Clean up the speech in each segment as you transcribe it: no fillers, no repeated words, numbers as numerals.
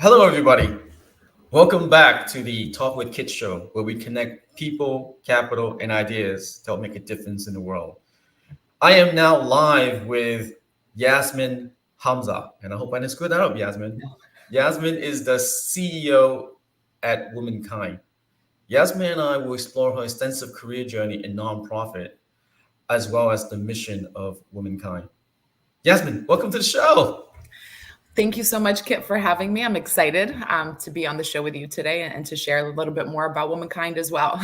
Hello, everybody. Welcome back to the Talk with Kiet show, where we connect people, capital, and ideas to help make a difference in the world. I am now live with Yasmeen Hamza, and I hope I screwed that up, Yasmeen. Yasmeen is the CEO at Womankind. Yasmeen and I will explore her extensive career journey in nonprofit, as well as the mission of Womankind. Yasmeen, welcome to the show. Thank you so much, Kit, for having me. I'm excited to be on the show with you today and to share a little bit more about Womankind as well.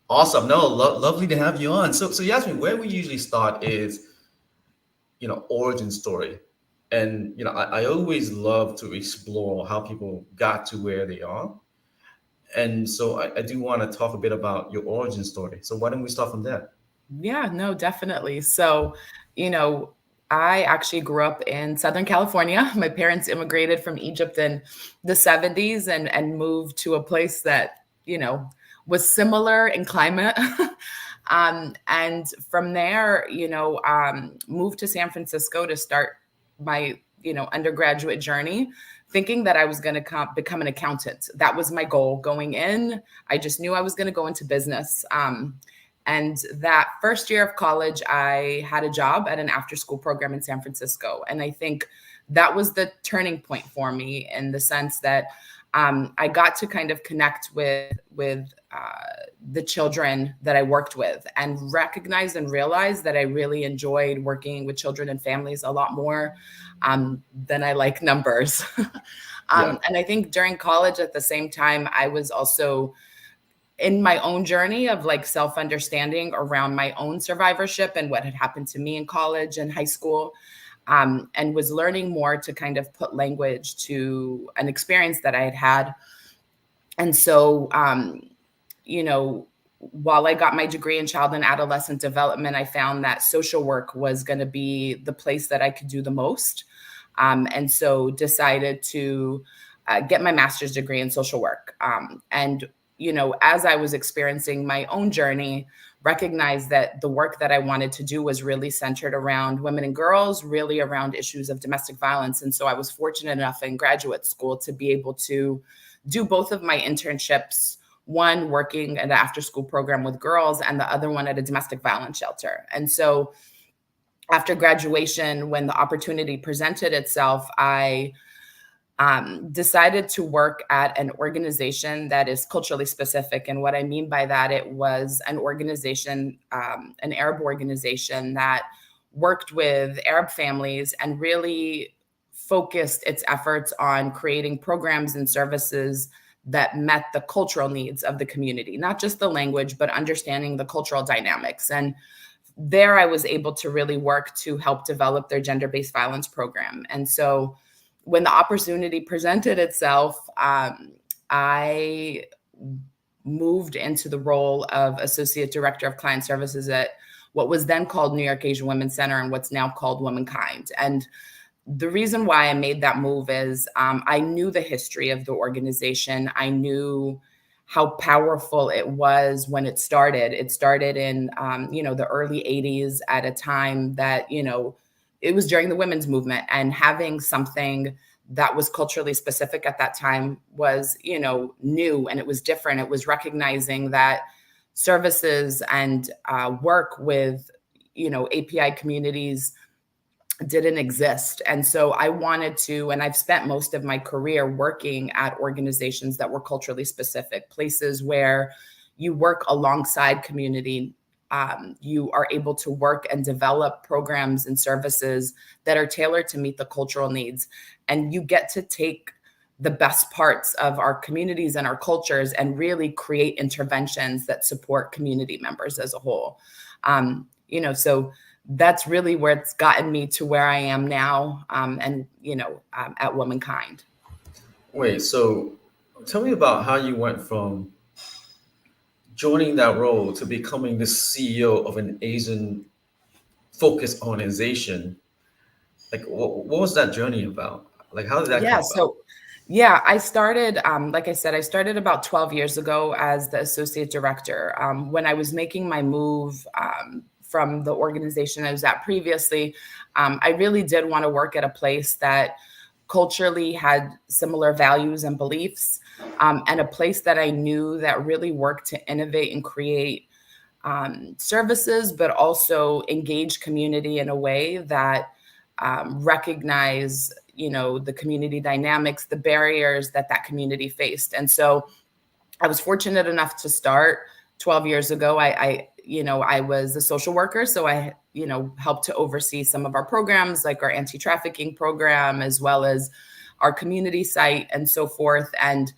Awesome. No, lovely to have you on. So Yasmin, where we usually start is, origin story. And, I always love to explore how people got to where they are. And so I do want to talk a bit about your origin story. So why don't we start from there? Yeah, no, definitely. So, you know, I actually grew up in Southern California. My parents immigrated from Egypt in the 70s and moved to a place that, was similar in climate. And from there, moved to San Francisco to start my, undergraduate journey, thinking that I was going to become an accountant. That was my goal going in. I just knew I was going to go into business. And that first year of college, I had a job at an after-school program in San Francisco. And I think that was the turning point for me in the sense that I got to kind of connect with the children that I worked with and recognize and realize that I really enjoyed working with children and families a lot more than I like numbers. And I think during college at the same time, I was also in my own journey of like self-understanding around my own survivorship and what had happened to me in college and high school, and was learning more to kind of put language to an experience that I had had. And so, while I got my degree in child and adolescent development, I found that social work was going to be the place that I could do the most. And so decided to get my master's degree in social work. And as I was experiencing my own journey, recognized that the work that I wanted to do was really centered around women and girls, really around issues of domestic violence. And so I was fortunate enough in graduate school to be able to do both of my internships, one working at an after-school program with girls and the other one at a domestic violence shelter. And so after graduation, when the opportunity presented itself, I decided to work at an organization that is culturally specific. And what I mean by that, it was an organization, an Arab organization that worked with Arab families and really focused its efforts on creating programs and services that met the cultural needs of the community, not just the language, but understanding the cultural dynamics. And there I was able to really work to help develop their gender-based violence program. And so when the opportunity presented itself, I moved into the role of Associate Director of Client Services at what was then called New York Asian Women's Center and what's now called Womankind. And the reason why I made that move is I knew the history of the organization. I knew how powerful it was when it started. It started in, the early 80s at a time that, it was during the women's movement, and having something that was culturally specific at that time was, new, and it was different. It was recognizing that services and work with, API communities didn't exist. And so I wanted to, and I've spent most of my career working at organizations that were culturally specific, places where you work alongside community. You are able to work and develop programs and services that are tailored to meet the cultural needs. And you get to take the best parts of our communities and our cultures and really create interventions that support community members as a whole. So that's really where it's gotten me to where I am now, at Womankind. Wait, so tell me about how you went from joining that role to becoming the CEO of an Asian focused organization. Like, what was that journey about? Like, how did that come about? I started, like I said, I started about 12 years ago as the associate director. When I was making my move from the organization I was at previously, I really did want to work at a place that culturally had similar values and beliefs, and a place that I knew that really worked to innovate and create services, but also engage community in a way that recognize, the community dynamics, the barriers that community faced. And so I was fortunate enough to start 12 years ago. I was a social worker, so I, helped to oversee some of our programs, like our anti-trafficking program, as well as our community site and so forth, and,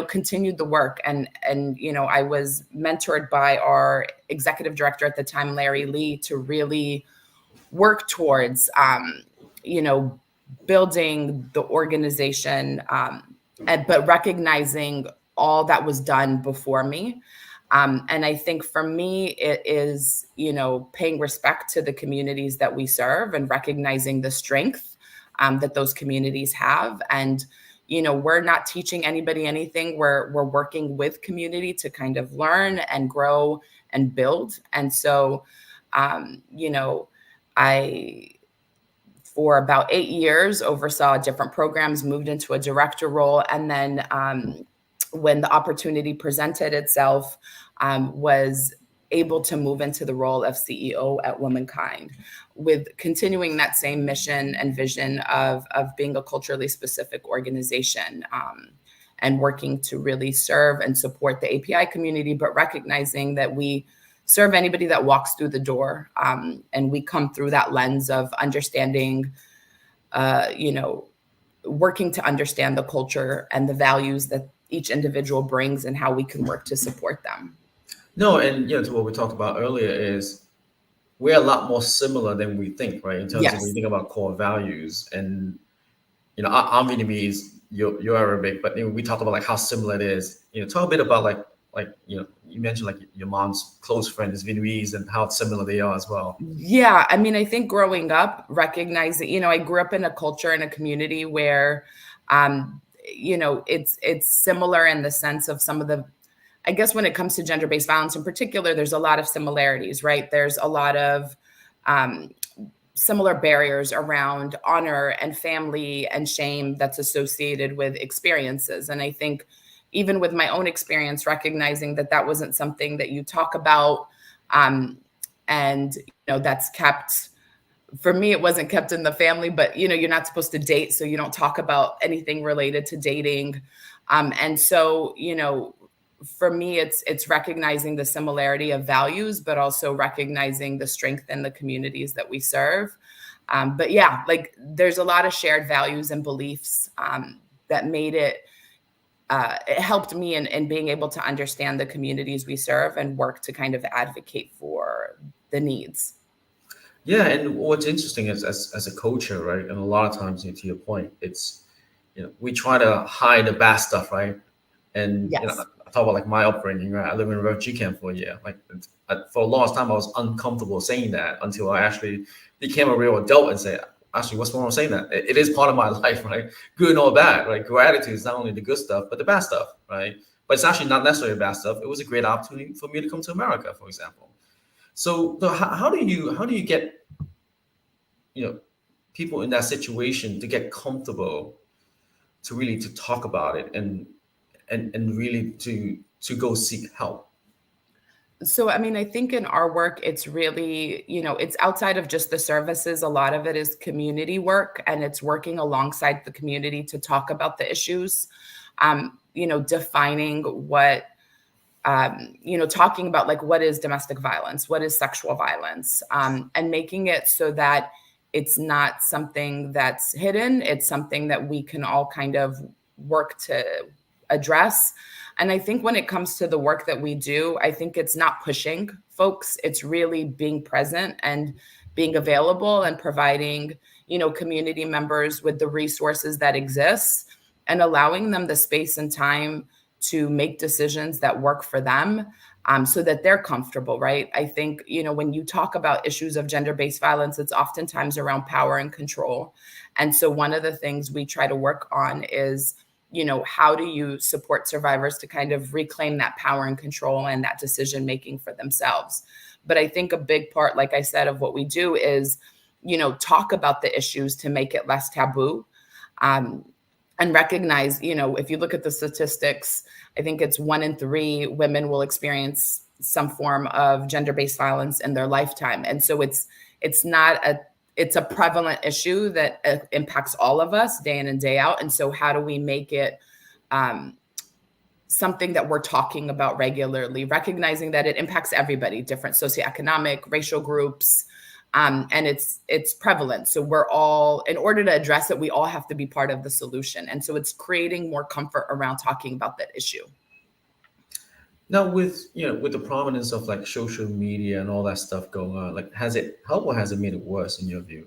continued the work. And, I was mentored by our executive director at the time, Larry Lee, to really work towards, you know, building the organization, but recognizing all that was done before me. And I think for me, it is, paying respect to the communities that we serve and recognizing the strength that those communities have. And, we're not teaching anybody anything. We're working with community to kind of learn and grow and build. And so, I, for about 8 years, oversaw different programs, moved into a director role. And then when the opportunity presented itself, was able to move into the role of CEO at Womankind, with continuing that same mission and vision of being a culturally specific organization, and working to really serve and support the API community, but recognizing that we serve anybody that walks through the door. And we come through that lens of understanding, working to understand the culture and the values that each individual brings and how we can work to support them. No, and to what we talked about earlier is we're a lot more similar than we think, right? In terms of when you Yes. think about core values, and I'm Vietnamese, you're Arabic, but we talked about like how similar it is. Talk a bit about like you mentioned like your mom's close friend is Vietnamese and how similar they are as well. Yeah. I mean, I think growing up, recognizing, I grew up in a culture and a community where, it's similar in the sense of some of the, I guess when it comes to gender-based violence in particular, there's a lot of similarities, right? There's a lot of similar barriers around honor and family and shame that's associated with experiences. And I think even with my own experience, recognizing that wasn't something that you talk about, and that's kept, for me, it wasn't kept in the family, but you're not supposed to date, so you don't talk about anything related to dating. And so, for me, it's recognizing the similarity of values, but also recognizing the strength in the communities that we serve. But yeah, like there's a lot of shared values and beliefs that made it helped me in being able to understand the communities we serve and work to kind of advocate for the needs. Yeah, and what's interesting is as a culture, right? And a lot of times, to your point, it's we try to hide the bad stuff, right? And Yes. I talk about like my upbringing, right? I lived in a refugee camp for a year. Like for a long time, I was uncomfortable saying that until I actually became a real adult and say, actually, what's wrong with saying that? It is part of my life, right? Good or bad, right? Gratitude is not only the good stuff, but the bad stuff, right? But it's actually not necessarily bad stuff. It was a great opportunity for me to come to America, for example. So how do you get people in that situation to get comfortable to really to talk about it and really to go seek help? So, I mean, I think in our work, it's really, it's outside of just the services. A lot of it is community work, and it's working alongside the community to talk about the issues, defining what, talking about like what is domestic violence, what is sexual violence, and making it so that it's not something that's hidden. It's something that we can all kind of work to address. And I think when it comes to the work that we do, I think it's not pushing folks. It's really being present and being available and providing, community members with the resources that exist and allowing them the space and time to make decisions that work for them, so that they're comfortable, right? I think, when you talk about issues of gender-based violence, it's oftentimes around power and control. And so one of the things we try to work on is, how do you support survivors to kind of reclaim that power and control and that decision making for themselves? But I think a big part, like I said, of what we do is, talk about the issues to make it less taboo. Um, and recognize, if you look at the statistics, I think it's 1 in 3 women will experience some form of gender-based violence in their lifetime. And so it's not a it's a prevalent issue that impacts all of us day in and day out. And so how do we make it something that we're talking about regularly, recognizing that it impacts everybody, different socioeconomic, racial groups, and it's prevalent. So we're all, in order to address it, we all have to be part of the solution. And so it's creating more comfort around talking about that issue. Now, with with the prominence of like social media and all that stuff going on, like has it helped or has it made it worse in your view?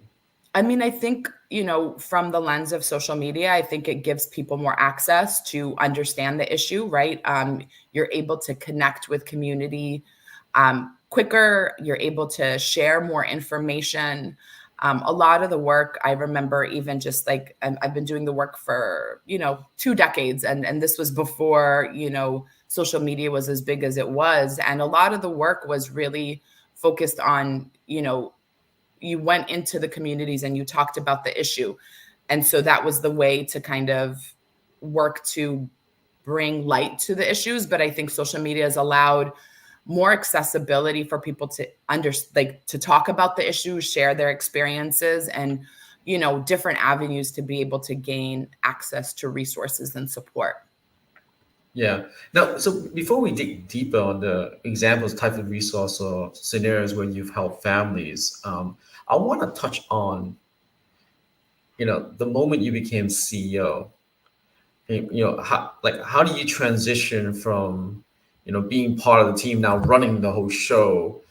I mean, I think, from the lens of social media, I think it gives people more access to understand the issue, right? You're able to connect with community quicker. You're able to share more information. A lot of the work, I remember, even just like I've been doing the work for, 2 decades. And this was before, social media was as big as it was. And a lot of the work was really focused on, you went into the communities and you talked about the issue. And so that was the way to kind of work to bring light to the issues. But I think social media has allowed more accessibility for people to to talk about the issues, share their experiences, and, different avenues to be able to gain access to resources and support. Yeah. Now, so before we dig deeper on the examples, type of resource or scenarios where you've helped families, I want to touch on, the moment you became CEO. How do you transition from, being part of the team now running the whole show,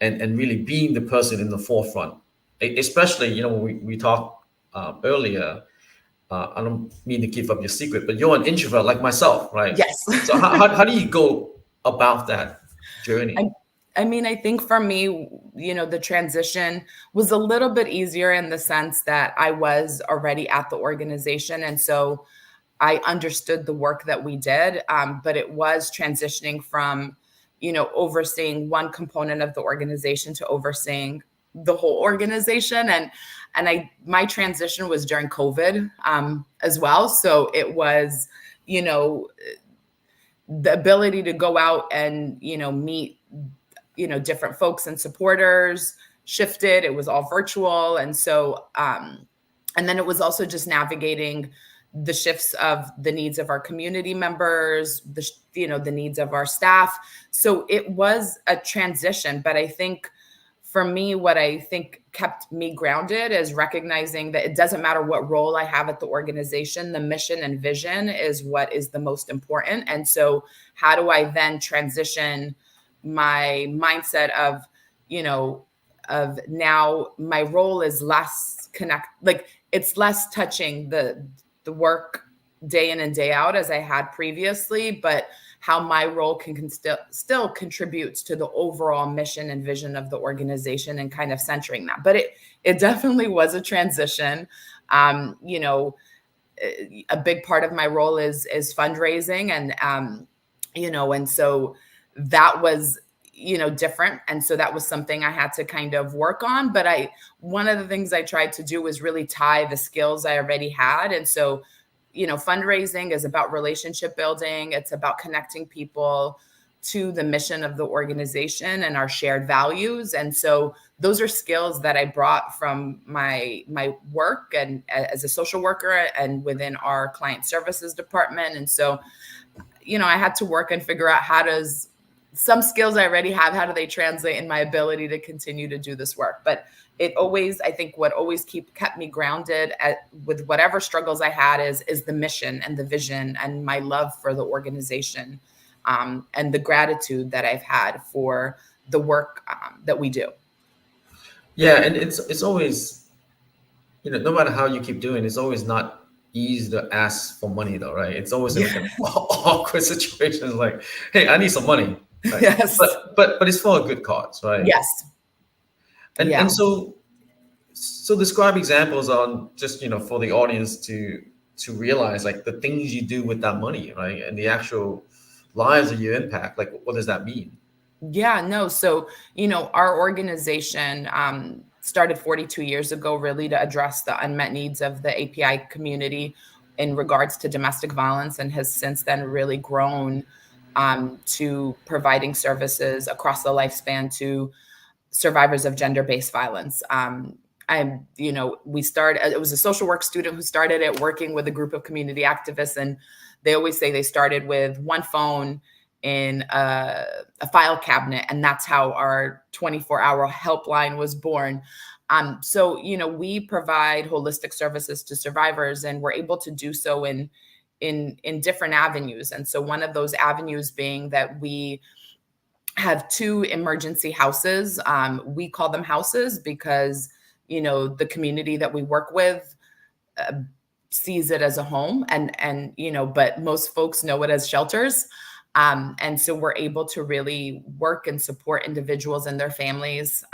and really being the person in the forefront, especially, when we talked earlier. I don't mean to give up your secret, but you're an introvert like myself, right? Yes. So how do you go about that I, journey? I mean, I think for me, the transition was a little bit easier in the sense that I was already at the organization. And so I understood the work that we did. But it was transitioning from, overseeing one component of the organization to overseeing the whole organization. And my transition was during COVID as well. So it was, you know, the ability to go out and, meet, different folks and supporters shifted. It was all virtual. And so, and then it was also just navigating the shifts of the needs of our community members, the needs of our staff. So it was a transition, but I think for me, what I think kept me grounded is recognizing that it doesn't matter what role I have at the organization, the mission and vision is what is the most important. And so how do I then transition my mindset of, of now my role is less it's less touching the work day in and day out as I had previously, but how my role can still contributes to the overall mission and vision of the organization and kind of centering that. But it definitely was a transition. A big part of my role is fundraising, and and so that was different, and so that was something I had to kind of work on. But one of the things I tried to do was really tie the skills I already had. And so fundraising is about relationship building. It's about connecting people to the mission of the organization and our shared values. And so those are skills that I brought from my work and as a social worker and within our client services department. And so, I had to work and figure out some skills I already have, how do they translate in my ability to continue to do this work? But I think what always kept me grounded with whatever struggles I had is the mission and the vision and my love for the organization, and the gratitude that I've had for the work that we do. Yeah, and it's always, no matter how you keep doing, it's always not easy to ask for money though, right? It's always like an Yeah. awkward situation, like, hey, I need some money, right? Yes. But it's for a good cause, right? Yes. And Yeah. so describe examples on just, for the audience to realize like the things you do with that money, right? And the actual lives that you impact, like what does that mean? Yeah, no. So, our organization, started 42 years ago, really to address the unmet needs of the API community in regards to domestic violence, and has since then really grown to providing services across the lifespan to survivors of gender-based violence. We started, it was a social work student who started it, working with a group of community activists. And they always say they started with one phone in a file cabinet. And that's how our 24-hour helpline was born. So, we provide holistic services to survivors, and we're able to do so in different avenues. And so one of those avenues being that we have 2 emergency houses. We call them houses because, the community that we work with sees it as a home, but most folks know it as shelters. And so we're able to really work and support individuals and their families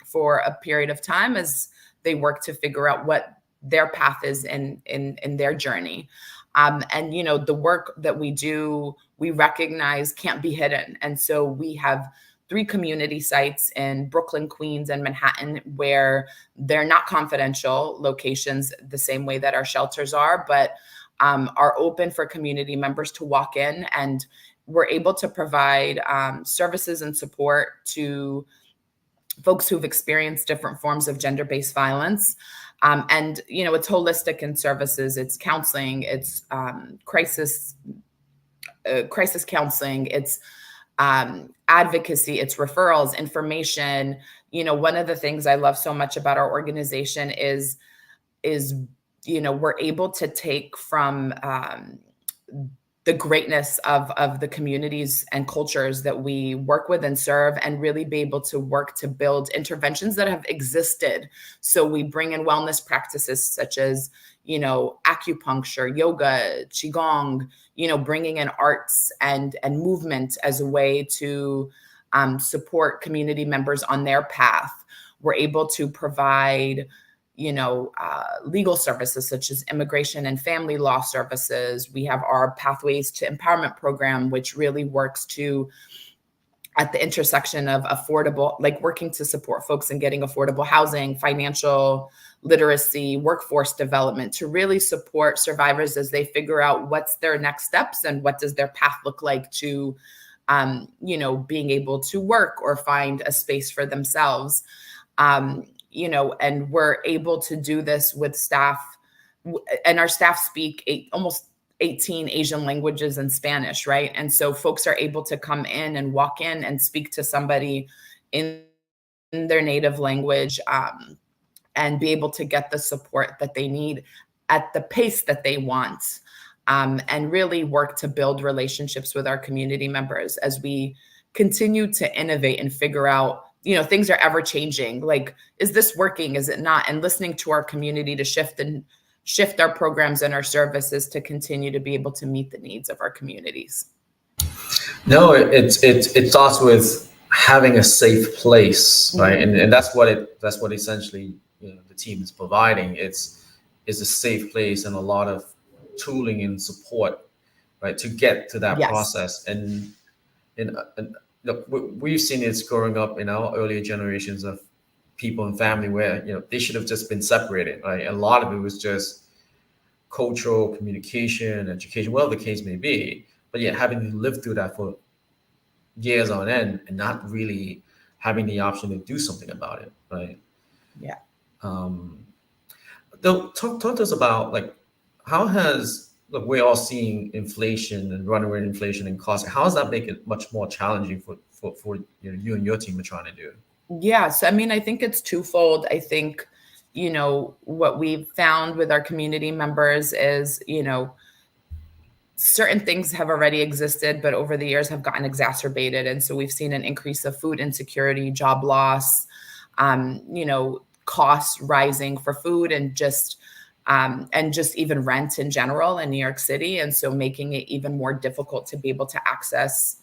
for a period of time as they work to figure out what their path is in their journey. The work that we do, we recognize can't be hidden. And so we have 3 community sites in Brooklyn, Queens, and Manhattan, where they're not confidential locations the same way that our shelters are, but are open for community members to walk in. And we're able to provide services and support to folks who've experienced different forms of gender-based violence. It's holistic in services. It's counseling, it's crisis counseling, it's advocacy, it's referrals, information. One of the things I love so much about our organization is we're able to take from the greatness of the communities and cultures that we work with and serve, and really be able to work to build interventions that have existed. So we bring in wellness practices such as, acupuncture, yoga, qigong, bringing in arts and movement as a way to support community members on their path. We're able to provide legal services such as immigration and family law services. We have our Pathways to Empowerment program, which really works at the intersection of affordable, like working to support folks in getting affordable housing, financial literacy, workforce development, to really support survivors as they figure out what's their next steps and what does their path look like to, being able to work or find a space for themselves. And we're able to do this with staff, and our staff speak almost 18 Asian languages and Spanish, right? And so folks are able to come in and walk in and speak to somebody in their native language, and be able to get the support that they need at the pace that they want, and really work to build relationships with our community members as we continue to innovate and figure out, things are ever changing. Like, is this working? Is it not? And listening to our community to shift our programs and our services to continue to be able to meet the needs of our communities. No, it starts with having a safe place, right? Mm-hmm. And that's what essentially the team is providing. It's a safe place and a lot of tooling and support, right, to get to that process. And look, we've seen it growing up in our earlier generations of people and family where they should have just been separated, right? A lot of it was just cultural communication, education, whatever the case may be. But yet having to live through that for years on end and not really having the option to do something about it, right? Yeah. Though, talk to us about, like, how has, look, we're all seeing inflation and runaway inflation and cost. How does that make it much more challenging for you and your team are trying to do? Yeah. So, I think it's twofold. I think, what we've found with our community members is, certain things have already existed, but over the years have gotten exacerbated. And so we've seen an increase of food insecurity, job loss, costs rising for food and just even rent in general in New York City. And so making it even more difficult to be able to access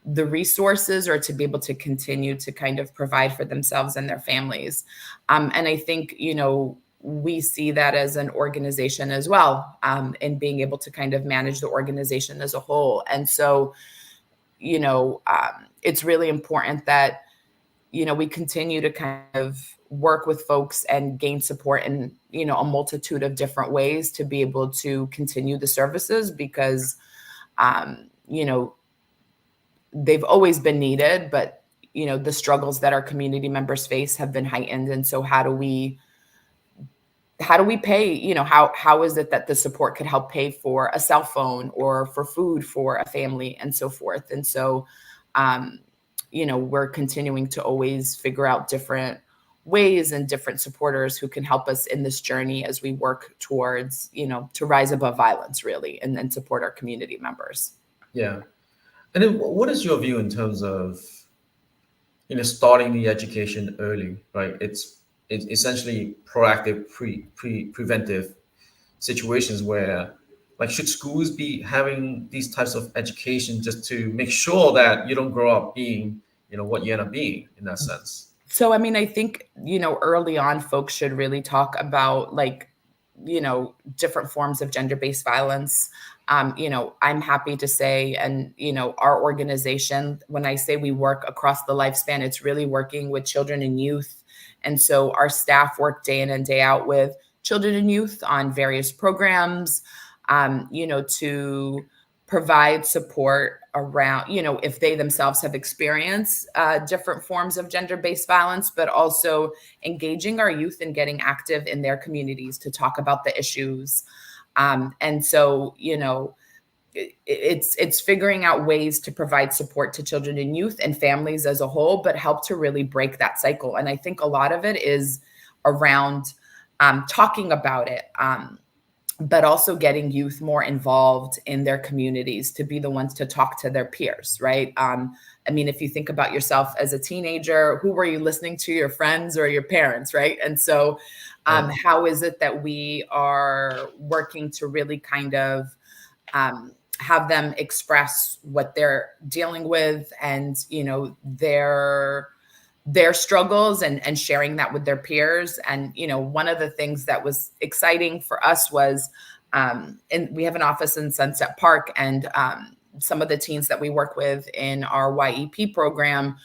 the resources or to be able to continue to kind of provide for themselves and their families. And I think, we see that as an organization as well, in being able to kind of manage the organization as a whole. And so, it's really important that, we continue to kind of work with folks and gain support in, a multitude of different ways to be able to continue the services, because, you know, they've always been needed, but, the struggles that our community members face have been heightened. And so how do we pay, how is it that the support could help pay for a cell phone or for food for a family and so forth? And so, we're continuing to always figure out different ways and different supporters who can help us in this journey as we work towards, to rise above violence, really, and then support our community members. Yeah. And then what is your view in terms of, starting the education early, right? It's essentially proactive, preventive situations where, like, should schools be having these types of education just to make sure that you don't grow up being, what you end up being in that sense? So, I mean, I think, early on, folks should really talk about, like, different forms of gender-based violence. I'm happy to say, and, our organization, when I say we work across the lifespan, it's really working with children and youth. And so our staff work day in and day out with children and youth on various programs, to provide support around, if they themselves have experienced different forms of gender-based violence, but also engaging our youth and getting active in their communities to talk about the issues. And so, it's figuring out ways to provide support to children and youth and families as a whole, but help to really break that cycle. And I think a lot of it is around talking about it, but also getting youth more involved in their communities to be the ones to talk to their peers, right? I mean, if you think about yourself as a teenager, who were you listening to, your friends or your parents, right? And so how is it that we are working to really kind of have them express what they're dealing with and, their struggles and sharing that with their peers. And, one of the things that was exciting for us was, and we have an office in Sunset Park, and some of the teens that we work with in our YEP program,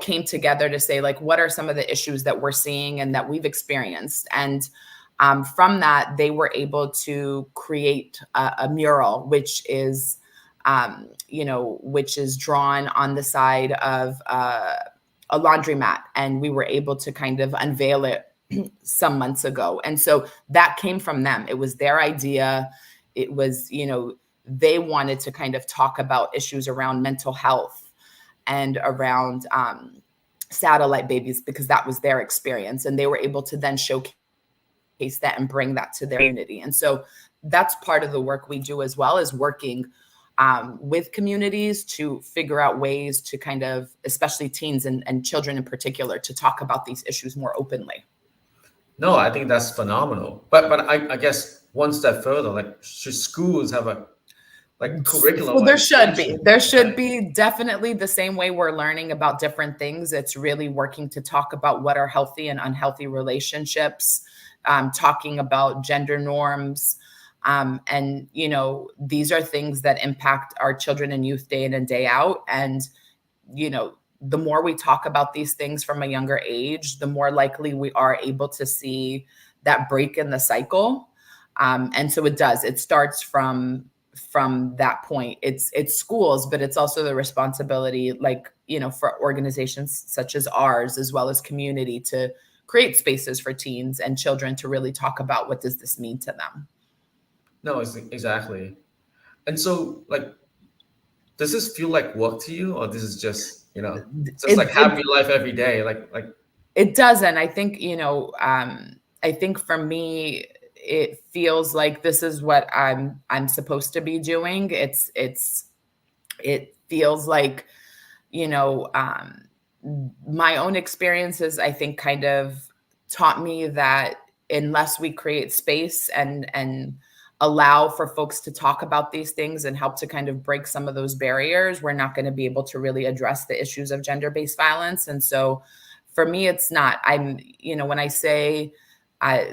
came together to say, like, what are some of the issues that we're seeing and that we've experienced? And from that, they were able to create a mural, which is drawn on the side of a laundromat, and we were able to kind of unveil it some months ago. And so that came from them. It was their idea. It was, they wanted to kind of talk about issues around mental health and around satellite babies, because that was their experience. And they were able to then showcase that and bring that to their community. And so that's part of the work we do, as well as working with communities to figure out ways to kind of, especially teens and children in particular, to talk about these issues more openly. No, I think that's phenomenal. But I guess one step further, like, should schools have a curriculum? Well, there should be. There should be definitely the same way we're learning about different things. It's really working to talk about what are healthy and unhealthy relationships, talking about gender norms. And, these are things that impact our children and youth day in and day out. And, the more we talk about these things from a younger age, the more likely we are able to see that break in the cycle. And so it starts from that point. It's schools, but it's also the responsibility, like, for organizations such as ours, as well as community, to create spaces for teens and children to really talk about what does this mean to them. No, exactly. And so, like, does this feel like work to you, or this is just, just like having your life every day? Like it doesn't. I think, I think for me, it feels like this is what I'm supposed to be doing. It feels like, my own experiences, I think, kind of taught me that unless we create space and allow for folks to talk about these things and help to kind of break some of those barriers, we're not going to be able to really address the issues of gender-based violence. And so for me, it's not, when I say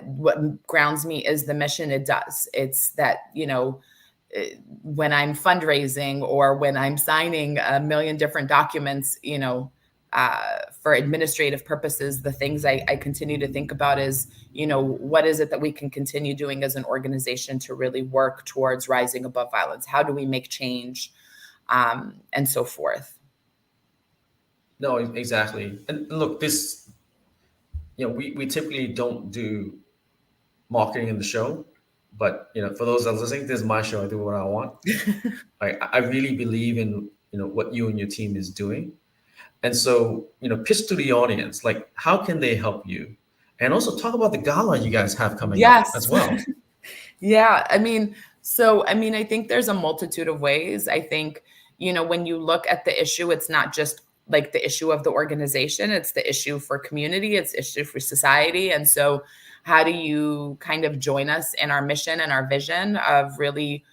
what grounds me is the mission, it does. It's that, when I'm fundraising or when I'm signing a million different documents, for administrative purposes, the things I continue to think about is, what is it that we can continue doing as an organization to really work towards rising above violence? How do we make change, and so forth? No, exactly. And look, this, we typically don't do marketing in the show, but for those that are listening, this is my show. I do what I want. I really believe in what you and your team is doing, and so pitch to the audience, like how can they help you, and also talk about the gala you guys have coming up as Yes. well. Yeah, I think there's a multitude of ways. I think, when you look at the issue, it's not just like the issue of the organization, it's the issue for community, it's issue for society. And so how do you kind of join us in our mission and our vision of really,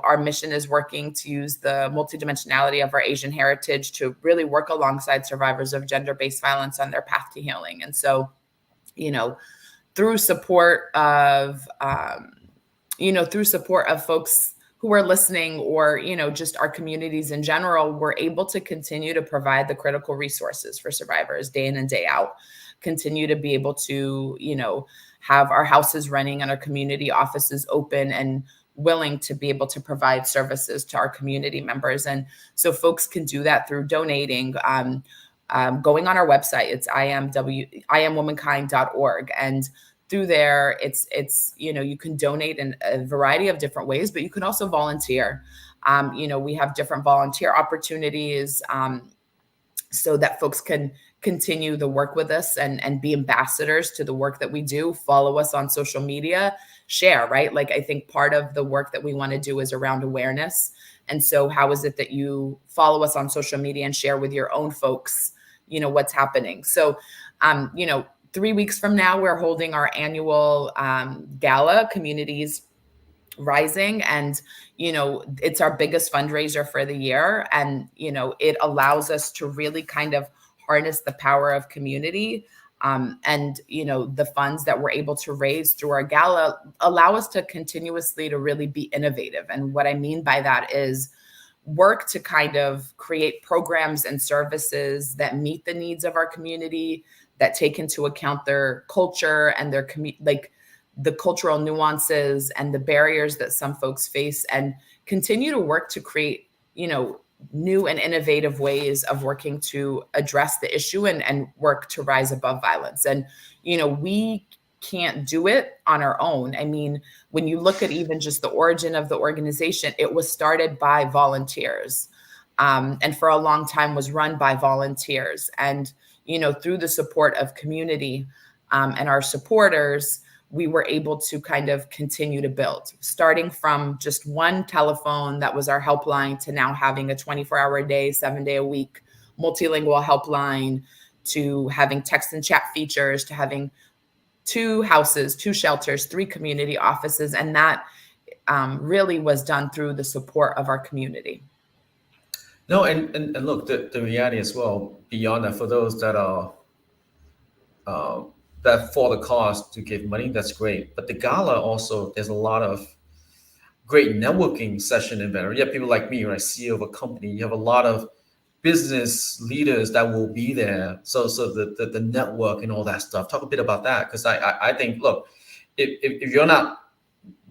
our mission is working to use the multidimensionality of our Asian heritage to really work alongside survivors of gender-based violence on their path to healing. And so, you know, through support of through support of folks who are listening, or just our communities in general, we're able to continue to provide the critical resources for survivors day in and day out, continue to be able to have our houses running and our community offices open and willing to be able to provide services to our community members. And so folks can do that through donating, going on our website. It's iamwomankind.org. And through there, it's you can donate in a variety of different ways, but you can also volunteer. We have different volunteer opportunities, so that folks can continue the work with us and be ambassadors to the work that we do. Follow us on social media, share, right? Like, I think part of the work that we want to do is around awareness. And so how is it that you follow us on social media and share with your own folks, what's happening? So, 3 weeks from now, we're holding our annual gala, Communities Rising. And, it's our biggest fundraiser for the year. And, it allows us to really kind of harness the power of community. And, the funds that we're able to raise through our gala allow us to continuously to really be innovative. And what I mean by that is work to kind of create programs and services that meet the needs of our community, that take into account their culture and their like the cultural nuances and the barriers that some folks face, and continue to work to create, new and innovative ways of working to address the issue and work to rise above violence. And, we can't do it on our own. I mean, when you look at even just the origin of the organization, it was started by volunteers, and for a long time was run by volunteers. And, through the support of community, and our supporters, we were able to kind of continue to build, starting from just one telephone that was our helpline to now having a 24-hour a day, 7-day a week multilingual helpline, to having text and chat features, to having 2 houses, 2 shelters, 3 community offices. And that really was done through the support of our community. No, and look, the reality as well, beyond that, for those that are that for the cause to give money, that's great. But the gala also, there's a lot of great networking session in there. You have people like me, right, CEO of a company. You have a lot of business leaders that will be there. So the network and all that stuff. Talk a bit about that, because I think, look, if you're not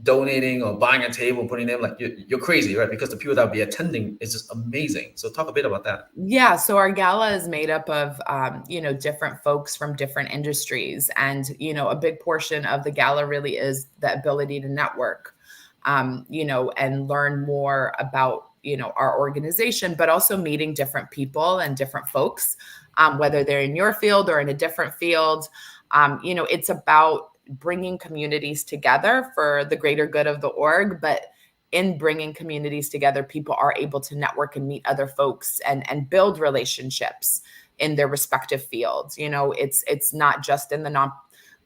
donating or buying a table, putting them, like, you're crazy, right? Because the people that will be attending is just amazing. So talk a bit about that. Yeah, so our gala is made up of, different folks from different industries. And, a big portion of the gala really is the ability to network, and learn more about, our organization, but also meeting different people and different folks, whether they're in your field or in a different field. It's about bringing communities together for the greater good of the org, but in bringing communities together, people are able to network and meet other folks and build relationships in their respective fields. It's not just in the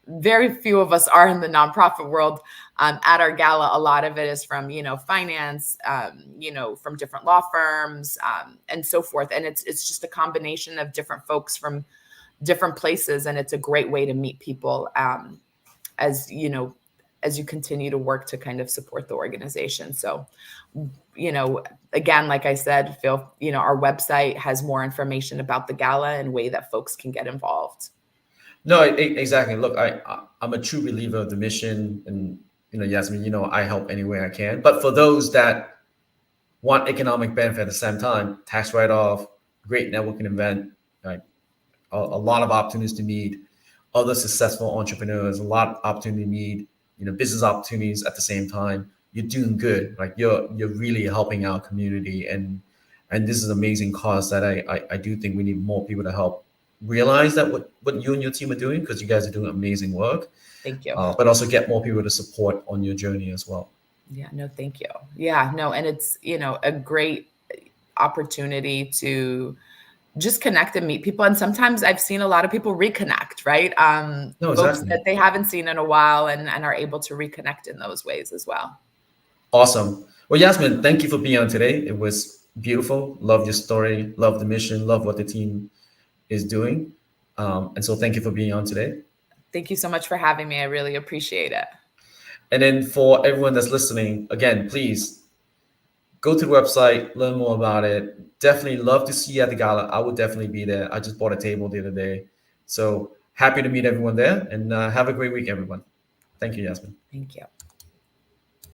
very few of us are in the nonprofit world. At our gala, a lot of it is from, finance, from different law firms, and so forth. And it's just a combination of different folks from different places. And it's a great way to meet people, as as you continue to work to kind of support the organization. So, you know, again, like I said, feel, you know, our website has more information about the gala and way that folks can get involved. No, exactly. Look, I'm a true believer of the mission, and Yasmin, I help any way I can. But for those that want economic benefit at the same time, tax write off, great networking event, like a lot of opportunities to meet other successful entrepreneurs, a lot of opportunity to meet business opportunities at the same time. You're doing good, like you're really helping our community, and this is an amazing cause that I do think we need more people to help realize that what you and your team are doing, because you guys are doing amazing work, Thank you. but also get more people to support on your journey as well. Yeah, no, thank you. Yeah, no, and it's, you know, a great opportunity to just connect and meet people. And sometimes I've seen a lot of people reconnect, right? No, Folks exactly. that they haven't seen in a while and are able to reconnect in those ways as well. Awesome. Well, Yasmin, thank you for being on today. It was beautiful. Love your story. Love the mission. Love what the team is doing. And so thank you for being on today. Thank you so much for having me. I really appreciate it. And then for everyone that's listening, again, please go to the website, learn more about it. Definitely love to see you at the gala. I would definitely be there. I just bought a table the other day. So happy to meet everyone there, and have a great week, everyone. Thank you, Yasmin. Thank you.